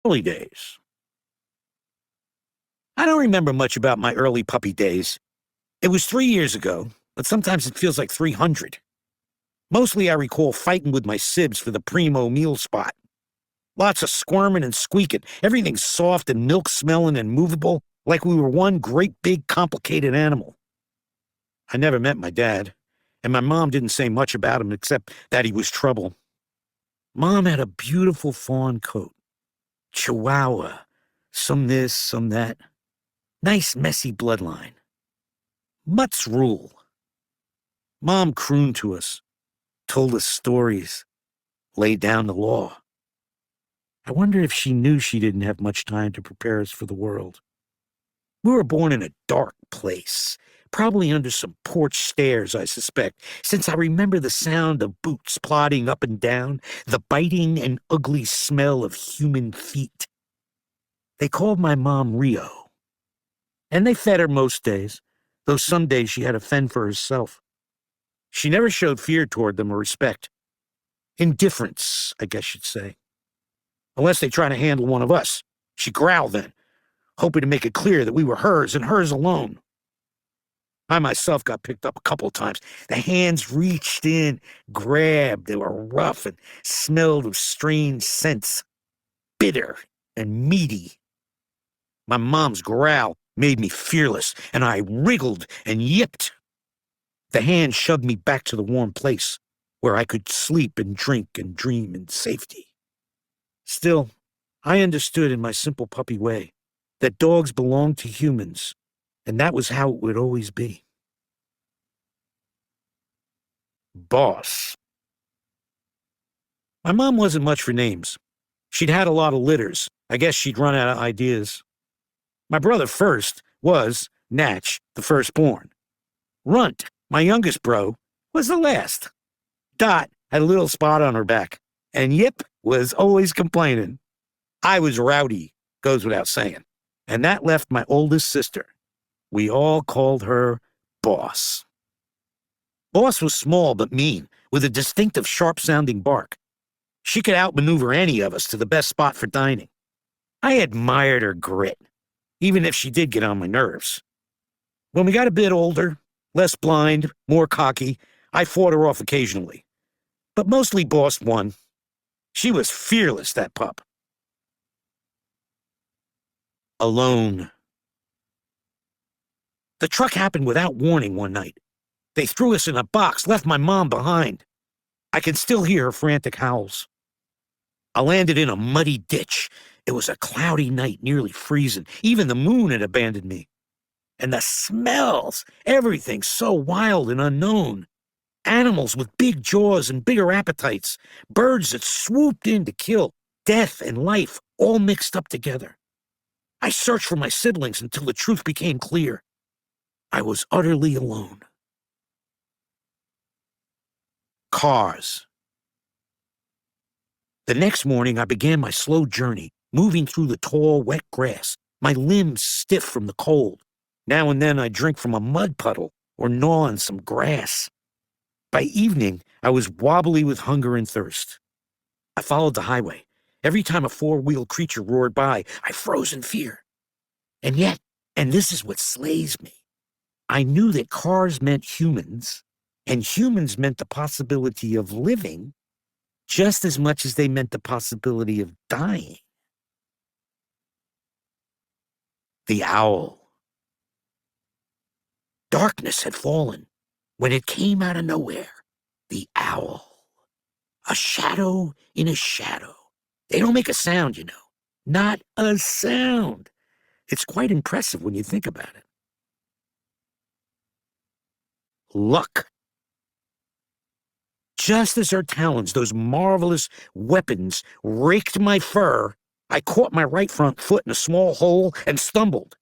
Early days. I don't remember much about my early puppy days. It was 3 years ago, but sometimes it feels like 300. Mostly I recall fighting with my sibs for the primo meal spot. Lots of squirming and squeaking, everything soft and milk-smelling and movable, like we were one great big complicated animal. I never met my dad, and my mom didn't say much about him except that he was trouble. Mom had a beautiful fawn coat. Chihuahua. Some this, some that. Nice messy bloodline. Mutts rule. Mom crooned to us, told us stories, laid down the law. I wonder if she knew she didn't have much time to prepare us for the world. We were born in a dark place, probably under some porch stairs, I suspect, since I remember the sound of boots plodding up and down, the biting and ugly smell of human feet. They called my mom Rio, and they fed her most days, though some days she had to fend for herself. She never showed fear toward them or respect. Indifference, I guess you'd say. Unless they try to handle one of us. She'd growl then, hoping to make it clear that we were hers and hers alone. I myself got picked up a couple of times. The hands reached in, grabbed. They were rough and smelled of strange scents, bitter and meaty. My mom's growl made me fearless, and I wriggled and yipped. The hand shoved me back to the warm place, where I could sleep and drink and dream in safety. Still, I understood in my simple puppy way that dogs belonged to humans, and that was how it would always be. Boss. My mom wasn't much for names. She'd had a lot of litters. I guess she'd run out of ideas. My brother first was Natch, the firstborn. Runt, my youngest bro, was the last. Dot had a little spot on her back, and Yip was always complaining. I was rowdy, goes without saying, and that left my oldest sister. We all called her Boss. Boss was small but mean, with a distinctive sharp-sounding bark. She could outmaneuver any of us to the best spot for dining. I admired her grit, even if she did get on my nerves. When we got a bit older, less blind, more cocky, I fought her off occasionally. But mostly Boss won. She was fearless, that pup. Alone. The truck happened without warning one night. They threw us in a box, left my mom behind. I can still hear her frantic howls. I landed in a muddy ditch. It was a cloudy night, nearly freezing. Even the moon had abandoned me. And the smells, everything so wild and unknown. Animals with big jaws and bigger appetites. Birds that swooped in to kill. Death and life all mixed up together. I searched for my siblings until the truth became clear. I was utterly alone. Cars. The next morning, I began my slow journey, moving through the tall, wet grass, my limbs stiff from the cold. Now and then I'd drink from a mud puddle or gnaw on some grass. By evening, I was wobbly with hunger and thirst. I followed the highway. Every time a four-wheeled creature roared by, I froze in fear. And yet, and this is what slays me, I knew that cars meant humans, and humans meant the possibility of living just as much as they meant the possibility of dying. The owl. Darkness had fallen when it came out of nowhere. The owl. A shadow in a shadow. They don't make a sound, you know. Not a sound. It's quite impressive when you think about it. Luck. Just as her talons, those marvelous weapons, raked my fur, I caught my right front foot in a small hole and stumbled.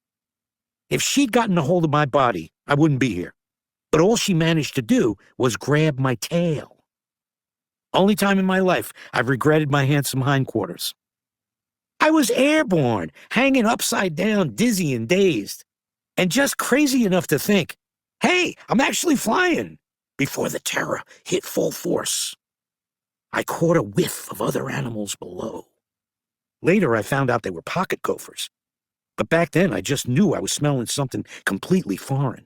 If she'd gotten a hold of my body, I wouldn't be here. But all she managed to do was grab my tail. Only time in my life I've regretted my handsome hindquarters. I was airborne, hanging upside down, dizzy and dazed, and just crazy enough to think, hey, I'm actually flying, before the terror hit full force. I caught a whiff of other animals below. Later, I found out they were pocket gophers. But back then, I just knew I was smelling something completely foreign.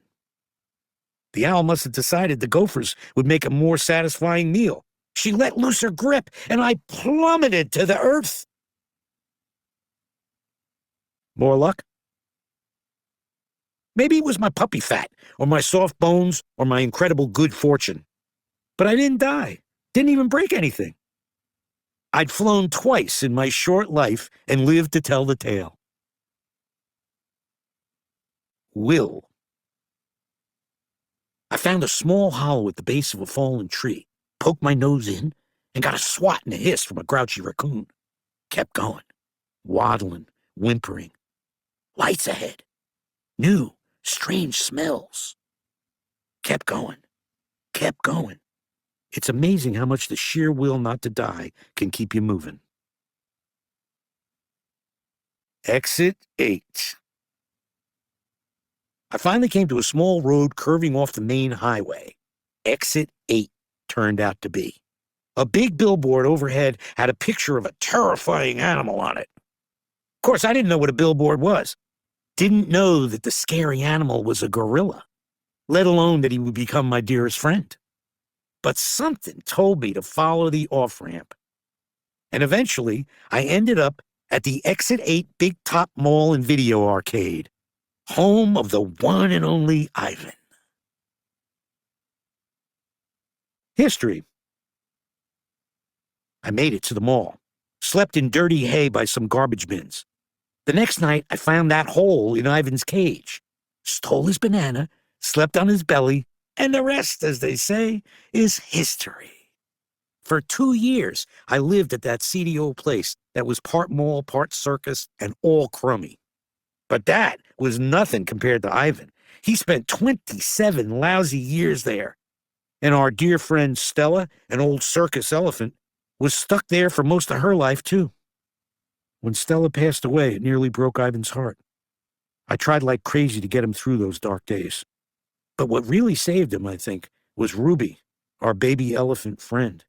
The owl must have decided the gophers would make a more satisfying meal. She let loose her grip, and I plummeted to the earth. More luck? Maybe it was my puppy fat, or my soft bones, or my incredible good fortune. But I didn't die. Didn't even break anything. I'd flown twice in my short life and lived to tell the tale. Will. I found a small hollow at the base of a fallen tree, poked my nose in, and got a swat and a hiss from a grouchy raccoon. Kept going, waddling, whimpering. Lights ahead. New, strange smells. Kept going. Kept going. It's amazing how much the sheer will not to die can keep you moving. Exit 8. I finally came to a small road curving off the main highway. Exit 8 turned out to be. A big billboard overhead had a picture of a terrifying animal on it. Of course, I didn't know what a billboard was. Didn't know that the scary animal was a gorilla, let alone that he would become my dearest friend. But something told me to follow the off-ramp. And eventually, I ended up at the Exit 8 Big Top Mall and Video Arcade, home of the one and only Ivan. History. I made it to the mall, slept in dirty hay by some garbage bins. The next night, I found that hole in Ivan's cage, stole his banana, slept on his belly, and the rest, as they say, is history. For 2 years, I lived at that seedy old place that was part mall, part circus, and all crummy. But that was nothing compared to Ivan. He spent 27 lousy years there. And our dear friend Stella, an old circus elephant, was stuck there for most of her life, too. When Stella passed away, it nearly broke Ivan's heart. I tried like crazy to get him through those dark days. But what really saved him, I think, was Ruby, our baby elephant friend.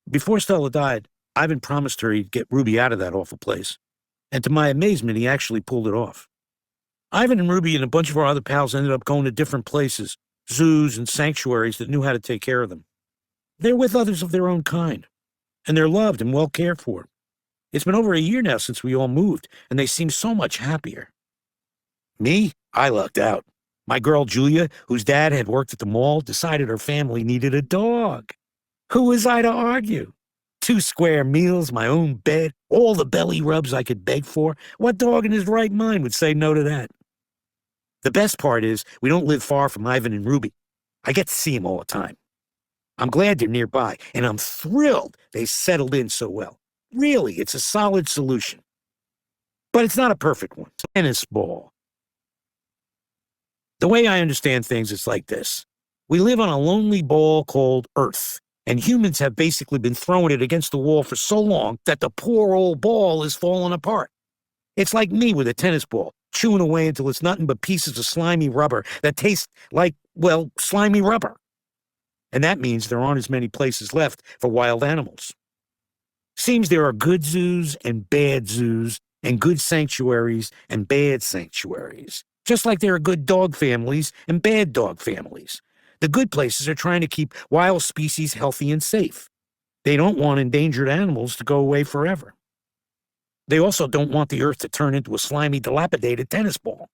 Before Stella died, Ivan promised her he'd get Ruby out of that awful place. And to my amazement, he actually pulled it off. Ivan and Ruby and a bunch of our other pals ended up going to different places, zoos and sanctuaries that knew how to take care of them. They're with others of their own kind, and they're loved and well cared for. It's been over a year now since we all moved, and they seem so much happier. Me? I lucked out. My girl Julia, whose dad had worked at the mall, decided her family needed a dog. Who was I to argue? 2 square meals, my own bed, all the belly rubs I could beg for. What dog in his right mind would say no to that? The best part is we don't live far from Ivan and Ruby. I get to see them all the time. I'm glad they're nearby, and I'm thrilled they settled in so well. Really, it's a solid solution. But it's not a perfect one. Tennis ball. The way I understand things is like this. We live on a lonely ball called Earth, and humans have basically been throwing it against the wall for so long that the poor old ball is falling apart. It's like me with a tennis ball, chewing away until it's nothing but pieces of slimy rubber that taste like, well, slimy rubber. And that means there aren't as many places left for wild animals. Seems there are good zoos and bad zoos, and good sanctuaries and bad sanctuaries. Just like there are good dog families and bad dog families. The good places are trying to keep wild species healthy and safe. They don't want endangered animals to go away forever. They also don't want the earth to turn into a slimy, dilapidated tennis ball.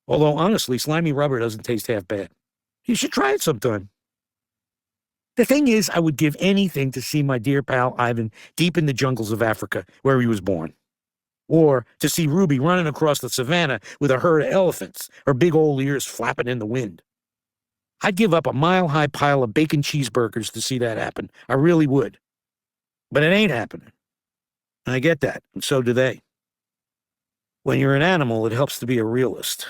Although, honestly, slimy rubber doesn't taste half bad. You should try it sometime. The thing is, I would give anything to see my dear pal Ivan deep in the jungles of Africa, where he was born. Or to see Ruby running across the savannah with a herd of elephants, her big old ears flapping in the wind. I'd give up a mile-high pile of bacon cheeseburgers to see that happen. I really would. But it ain't happening. And I get that, and so do they. When you're an animal, it helps to be a realist.